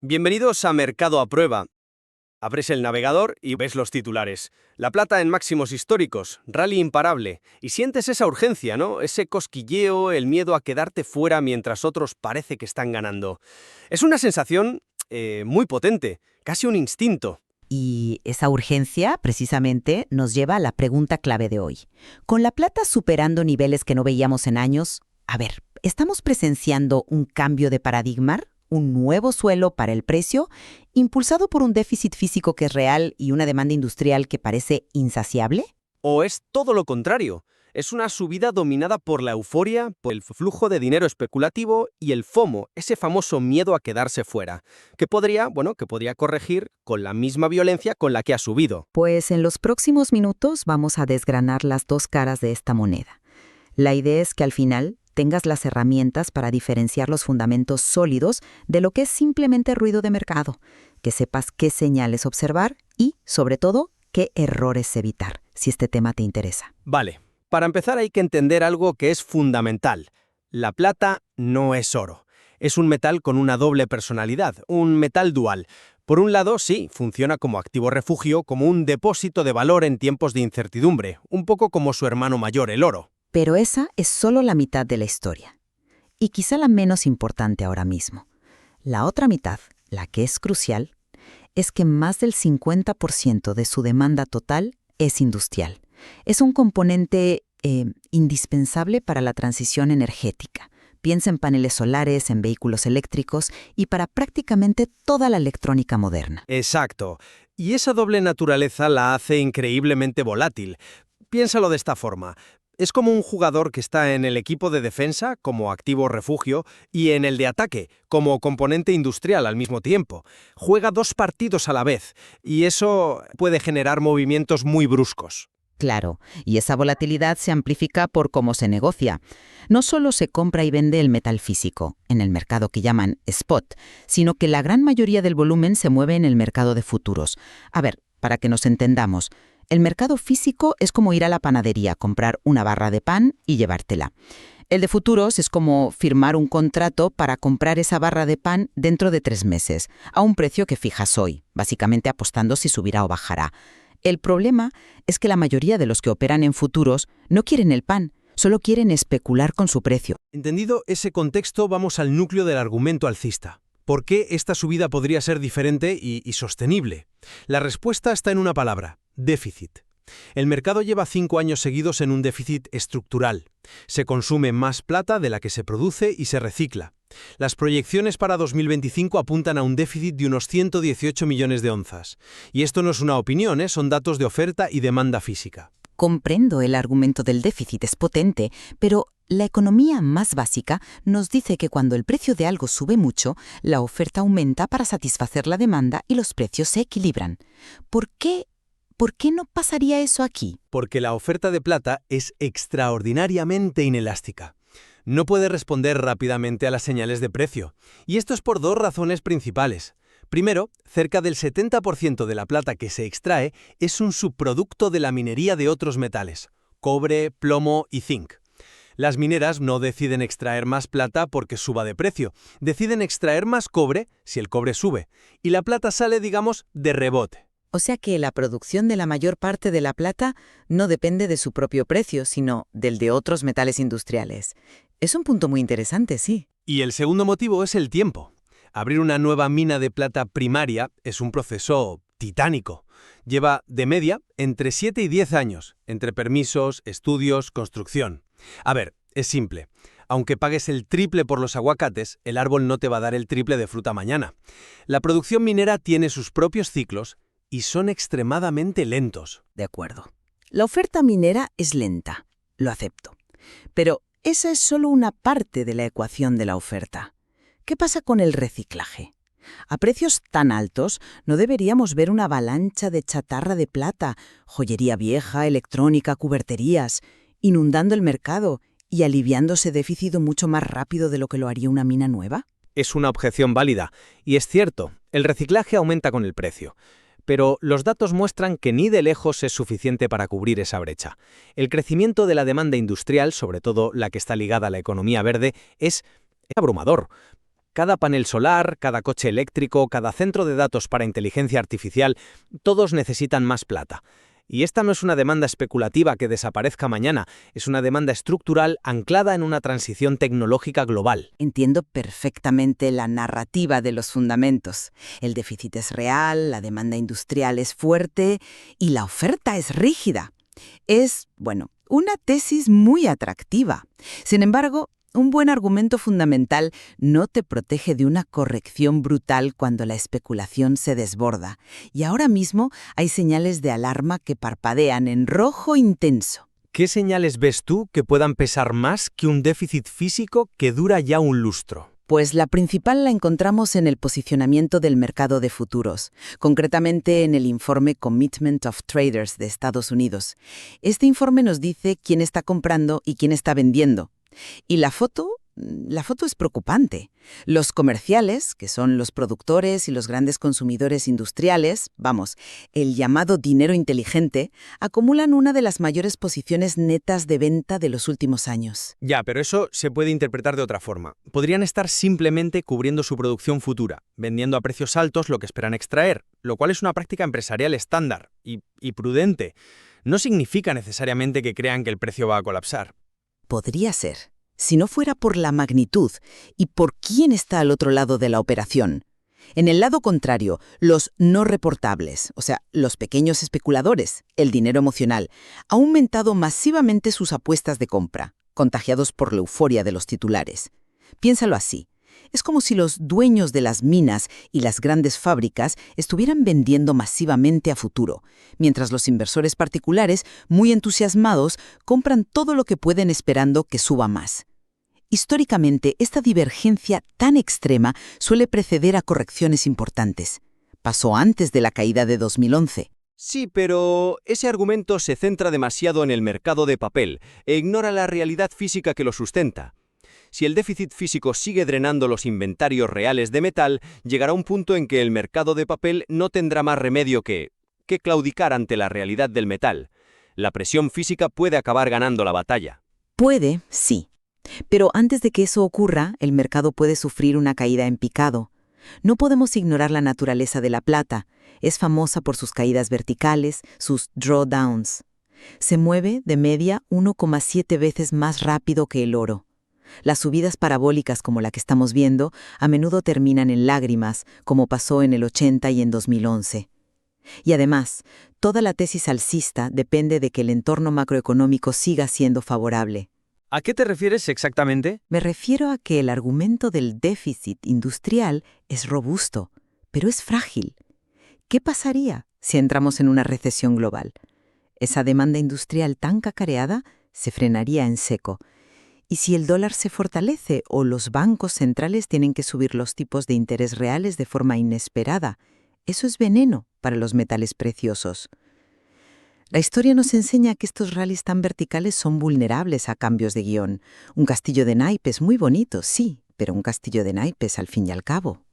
Bienvenidos a Mercado a Prueba. Abres el navegador y ves los titulares. La plata en máximos históricos, rally imparable. Y sientes esa urgencia, ¿no? Ese cosquilleo, el miedo a quedarte fuera mientras otros parece que están ganando. Es una sensación muy potente, casi un instinto. Y esa urgencia, precisamente, nos lleva a la pregunta clave de hoy. Con la plata superando niveles que no veíamos en años, a ver, ¿estamos presenciando un cambio de paradigma? ¿Un nuevo suelo para el precio, impulsado por un déficit físico que es real y una demanda industrial que parece insaciable? ¿O es todo lo contrario? Es una subida dominada por la euforia, por el flujo de dinero especulativo y el FOMO, ese famoso miedo a quedarse fuera, que podría corregir con la misma violencia con la que ha subido. Pues en los próximos minutos vamos a desgranar las dos caras de esta moneda. La idea es que al final tengas las herramientas para diferenciar los fundamentos sólidos de lo que es simplemente ruido de mercado, que sepas qué señales observar y, sobre todo, qué errores evitar, si este tema te interesa. Vale, para empezar hay que entender algo que es fundamental. La plata no es oro. Es un metal con una doble personalidad, un metal dual. Por un lado, sí, funciona como activo refugio, como un depósito de valor en tiempos de incertidumbre, un poco como su hermano mayor, el oro. Pero esa es solo la mitad de la historia. Y quizá la menos importante ahora mismo. La otra mitad, la que es crucial, es que más del 50% de su demanda total es industrial. Es un componente indispensable para la transición energética. Piensa en paneles solares, en vehículos eléctricos y para prácticamente toda la electrónica moderna. Exacto. Y esa doble naturaleza la hace increíblemente volátil. Piénsalo de esta forma. Es como un jugador que está en el equipo de defensa, como activo refugio, y en el de ataque, como componente industrial al mismo tiempo. Juega dos partidos a la vez, y eso puede generar movimientos muy bruscos. Claro, y esa volatilidad se amplifica por cómo se negocia. No solo se compra y vende el metal físico, en el mercado que llaman spot, sino que la gran mayoría del volumen se mueve en el mercado de futuros. A ver, para que nos entendamos, el mercado físico es como ir a la panadería, comprar una barra de pan y llevártela. El de futuros es como firmar un contrato para comprar esa barra de pan dentro de 3 meses, a un precio que fijas hoy, básicamente apostando si subirá o bajará. El problema es que la mayoría de los que operan en futuros no quieren el pan, solo quieren especular con su precio. Entendido ese contexto, vamos al núcleo del argumento alcista. ¿Por qué esta subida podría ser diferente y sostenible? La respuesta está en una palabra: déficit. El mercado lleva 5 años seguidos en un déficit estructural. Se consume más plata de la que se produce y se recicla. Las proyecciones para 2025 apuntan a un déficit de unos 118 millones de onzas. Y esto no es una opinión, son datos de oferta y demanda física. Comprendo el argumento del déficit, es potente, pero la economía más básica nos dice que cuando el precio de algo sube mucho, la oferta aumenta para satisfacer la demanda y los precios se equilibran. ¿Por qué no pasaría eso aquí? Porque la oferta de plata es extraordinariamente inelástica. No puede responder rápidamente a las señales de precio. Y esto es por dos razones principales. Primero, cerca del 70% de la plata que se extrae es un subproducto de la minería de otros metales: cobre, plomo y zinc. Las mineras no deciden extraer más plata porque suba de precio, deciden extraer más cobre si el cobre sube, y la plata sale, digamos, de rebote. O sea que la producción de la mayor parte de la plata no depende de su propio precio, sino del de otros metales industriales. Es un punto muy interesante, sí. Y el segundo motivo es el tiempo. Abrir una nueva mina de plata primaria es un proceso titánico. Lleva, de media, entre 7 y 10 años, entre permisos, estudios, construcción. A ver, es simple. Aunque pagues el triple por los aguacates, el árbol no te va a dar el triple de fruta mañana. La producción minera tiene sus propios ciclos y son extremadamente lentos. De acuerdo. La oferta minera es lenta, lo acepto. Pero esa es solo una parte de la ecuación de la oferta. ¿Qué pasa con el reciclaje? A precios tan altos, ¿no deberíamos ver una avalancha de chatarra de plata, joyería vieja, electrónica, cuberterías, inundando el mercado y aliviándose déficit mucho más rápido de lo que lo haría una mina nueva? Es una objeción válida, y es cierto, el reciclaje aumenta con el precio. Pero los datos muestran que ni de lejos es suficiente para cubrir esa brecha. El crecimiento de la demanda industrial, sobre todo la que está ligada a la economía verde, es abrumador. Cada panel solar, cada coche eléctrico, cada centro de datos para inteligencia artificial, todos necesitan más plata. Y esta no es una demanda especulativa que desaparezca mañana, es una demanda estructural anclada en una transición tecnológica global. Entiendo perfectamente la narrativa de los fundamentos. El déficit es real, la demanda industrial es fuerte y la oferta es rígida. Es, bueno, una tesis muy atractiva. Sin embargo, un buen argumento fundamental no te protege de una corrección brutal cuando la especulación se desborda. Y ahora mismo hay señales de alarma que parpadean en rojo intenso. ¿Qué señales ves tú que puedan pesar más que un déficit físico que dura ya un lustro? Pues la principal la encontramos en el posicionamiento del mercado de futuros, concretamente en el informe Commitment of Traders de Estados Unidos. Este informe nos dice quién está comprando y quién está vendiendo. Y la foto es preocupante. Los comerciales, que son los productores y los grandes consumidores industriales, el llamado dinero inteligente, acumulan una de las mayores posiciones netas de venta de los últimos años. Ya, pero eso se puede interpretar de otra forma. Podrían estar simplemente cubriendo su producción futura, vendiendo a precios altos lo que esperan extraer, lo cual es una práctica empresarial estándar y prudente. No significa necesariamente que crean que el precio va a colapsar. Podría ser, si no fuera por la magnitud y por quién está al otro lado de la operación. En el lado contrario, los no reportables, o sea, los pequeños especuladores, el dinero emocional, ha aumentado masivamente sus apuestas de compra, contagiados por la euforia de los titulares. Piénsalo así. Es como si los dueños de las minas y las grandes fábricas estuvieran vendiendo masivamente a futuro, mientras los inversores particulares, muy entusiasmados, compran todo lo que pueden esperando que suba más. Históricamente, esta divergencia tan extrema suele preceder a correcciones importantes. Pasó antes de la caída de 2011. Sí, pero ese argumento se centra demasiado en el mercado de papel e ignora la realidad física que lo sustenta. Si el déficit físico sigue drenando los inventarios reales de metal, llegará un punto en que el mercado de papel no tendrá más remedio que claudicar ante la realidad del metal. La presión física puede acabar ganando la batalla. Puede, sí. Pero antes de que eso ocurra, el mercado puede sufrir una caída en picado. No podemos ignorar la naturaleza de la plata. Es famosa por sus caídas verticales, sus drawdowns. Se mueve, de media, 1,7 veces más rápido que el oro. Las subidas parabólicas como la que estamos viendo a menudo terminan en lágrimas, como pasó en el 80 y en 2011. Y además, toda la tesis alcista depende de que el entorno macroeconómico siga siendo favorable. ¿A qué te refieres exactamente? Me refiero a que el argumento del déficit industrial es robusto, pero es frágil. ¿Qué pasaría si entramos en una recesión global? Esa demanda industrial tan cacareada se frenaría en seco. Y si el dólar se fortalece o los bancos centrales tienen que subir los tipos de interés reales de forma inesperada, eso es veneno para los metales preciosos. La historia nos enseña que estos rallies tan verticales son vulnerables a cambios de guión. Un castillo de naipes muy bonito, sí, pero un castillo de naipes al fin y al cabo.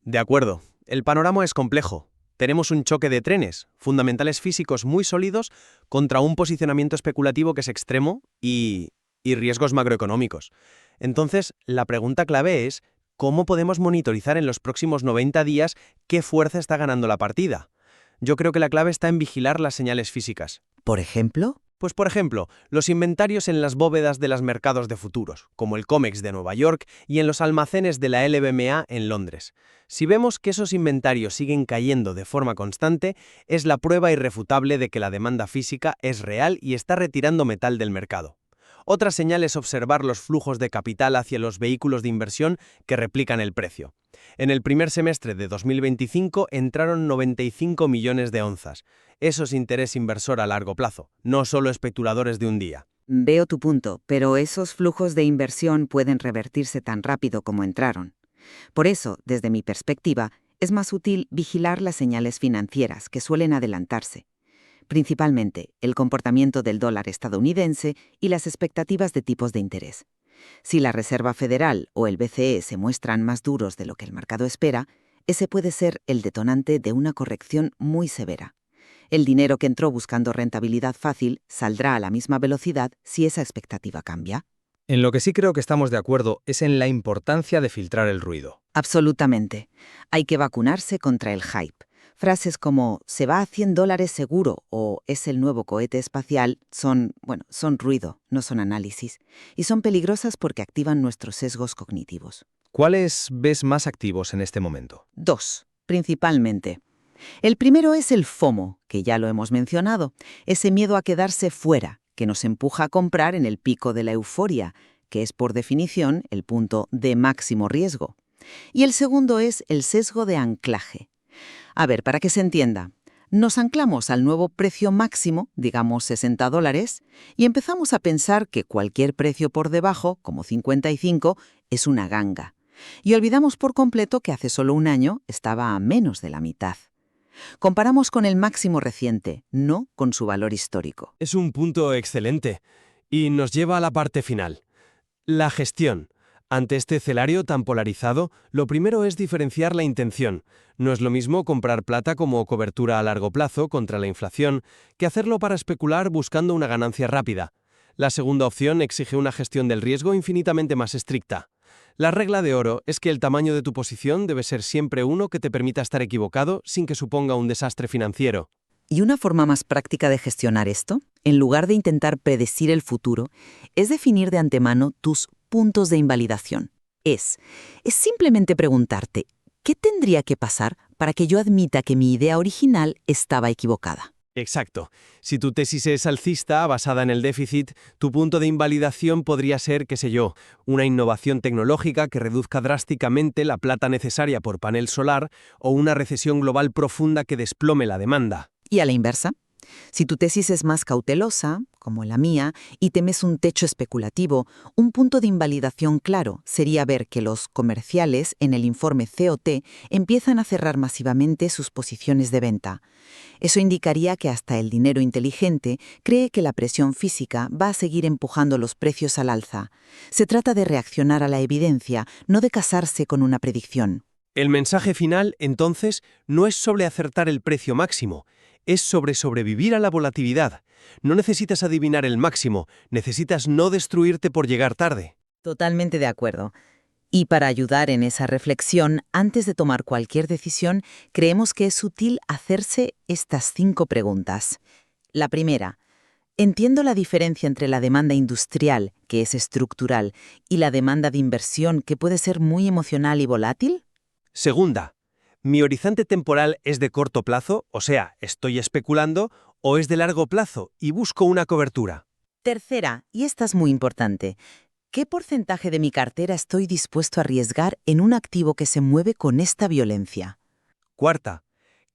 De acuerdo. El panorama es complejo. Tenemos un choque de trenes, fundamentales físicos muy sólidos, contra un posicionamiento especulativo que es extremo y riesgos macroeconómicos. Entonces, la pregunta clave es, ¿cómo podemos monitorizar en los próximos 90 días qué fuerza está ganando la partida? Yo creo que la clave está en vigilar las señales físicas. ¿Por ejemplo? Pues por ejemplo, los inventarios en las bóvedas de los mercados de futuros, como el COMEX de Nueva York y en los almacenes de la LBMA en Londres. Si vemos que esos inventarios siguen cayendo de forma constante, es la prueba irrefutable de que la demanda física es real y está retirando metal del mercado. Otra señal es observar los flujos de capital hacia los vehículos de inversión que replican el precio. En el primer semestre de 2025 entraron 95 millones de onzas. Eso es interés inversor a largo plazo, no solo especuladores de un día. Veo tu punto, pero esos flujos de inversión pueden revertirse tan rápido como entraron. Por eso, desde mi perspectiva, es más útil vigilar las señales financieras que suelen adelantarse. Principalmente el comportamiento del dólar estadounidense y las expectativas de tipos de interés. Si la Reserva Federal o el BCE se muestran más duros de lo que el mercado espera, ese puede ser el detonante de una corrección muy severa. El dinero que entró buscando rentabilidad fácil saldrá a la misma velocidad si esa expectativa cambia. En lo que sí creo que estamos de acuerdo es en la importancia de filtrar el ruido. Absolutamente. Hay que vacunarse contra el hype. Frases como «se va a $100 seguro» o «es el nuevo cohete espacial» son ruido, no son análisis. Y son peligrosas porque activan nuestros sesgos cognitivos. ¿Cuáles ves más activos en este momento? 2, principalmente. El primero es el FOMO, que ya lo hemos mencionado, ese miedo a quedarse fuera, que nos empuja a comprar en el pico de la euforia, que es por definición el punto de máximo riesgo. Y el segundo es el sesgo de anclaje. A ver, para que se entienda, nos anclamos al nuevo precio máximo, digamos $60, y empezamos a pensar que cualquier precio por debajo, como 55, es una ganga. Y olvidamos por completo que hace solo un año estaba a menos de la mitad. Comparamos con el máximo reciente, no con su valor histórico. Es un punto excelente y nos lleva a la parte final. La gestión. Ante este escenario tan polarizado, lo primero es diferenciar la intención. No es lo mismo comprar plata como cobertura a largo plazo contra la inflación que hacerlo para especular buscando una ganancia rápida. La segunda opción exige una gestión del riesgo infinitamente más estricta. La regla de oro es que el tamaño de tu posición debe ser siempre uno que te permita estar equivocado sin que suponga un desastre financiero. ¿Y una forma más práctica de gestionar esto? En lugar de intentar predecir el futuro, es definir de antemano tus puntos de invalidación. Es simplemente preguntarte, ¿qué tendría que pasar para que yo admita que mi idea original estaba equivocada? Exacto. Si tu tesis es alcista, basada en el déficit, tu punto de invalidación podría ser, qué sé yo, una innovación tecnológica que reduzca drásticamente la plata necesaria por panel solar o una recesión global profunda que desplome la demanda. ¿Y a la inversa? Si tu tesis es más cautelosa, como la mía, y temes un techo especulativo, un punto de invalidación claro sería ver que los comerciales en el informe COT empiezan a cerrar masivamente sus posiciones de venta. Eso indicaría que hasta el dinero inteligente cree que la presión física va a seguir empujando los precios al alza. Se trata de reaccionar a la evidencia, no de casarse con una predicción. El mensaje final, entonces, no es sobre acertar el precio máximo, es sobre sobrevivir a la volatilidad. No necesitas adivinar el máximo, necesitas no destruirte por llegar tarde. Totalmente de acuerdo. Y para ayudar en esa reflexión, antes de tomar cualquier decisión, creemos que es útil hacerse estas 5 preguntas. La primera, ¿entiendo la diferencia entre la demanda industrial, que es estructural, y la demanda de inversión, que puede ser muy emocional y volátil? Segunda, ¿mi horizonte temporal es de corto plazo, o sea, estoy especulando, o es de largo plazo y busco una cobertura? Tercera, y esta es muy importante, ¿qué porcentaje de mi cartera estoy dispuesto a arriesgar en un activo que se mueve con esta violencia? Cuarta,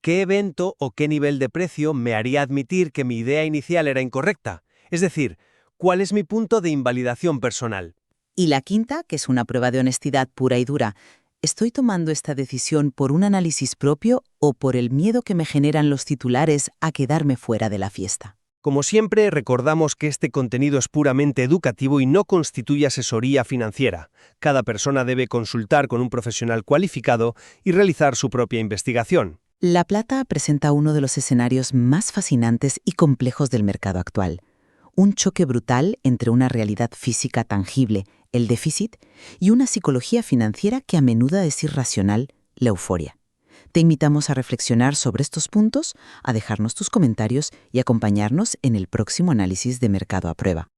¿qué evento o qué nivel de precio me haría admitir que mi idea inicial era incorrecta? Es decir, ¿cuál es mi punto de invalidación personal? Y la quinta, que es una prueba de honestidad pura y dura, ¿estoy tomando esta decisión por un análisis propio o por el miedo que me generan los titulares a quedarme fuera de la fiesta? Como siempre, recordamos que este contenido es puramente educativo y no constituye asesoría financiera. Cada persona debe consultar con un profesional cualificado y realizar su propia investigación. La plata presenta uno de los escenarios más fascinantes y complejos del mercado actual. Un choque brutal entre una realidad física tangible, el déficit, y una psicología financiera que a menudo es irracional, la euforia. Te invitamos a reflexionar sobre estos puntos, a dejarnos tus comentarios y acompañarnos en el próximo análisis de Mercado a Prueba.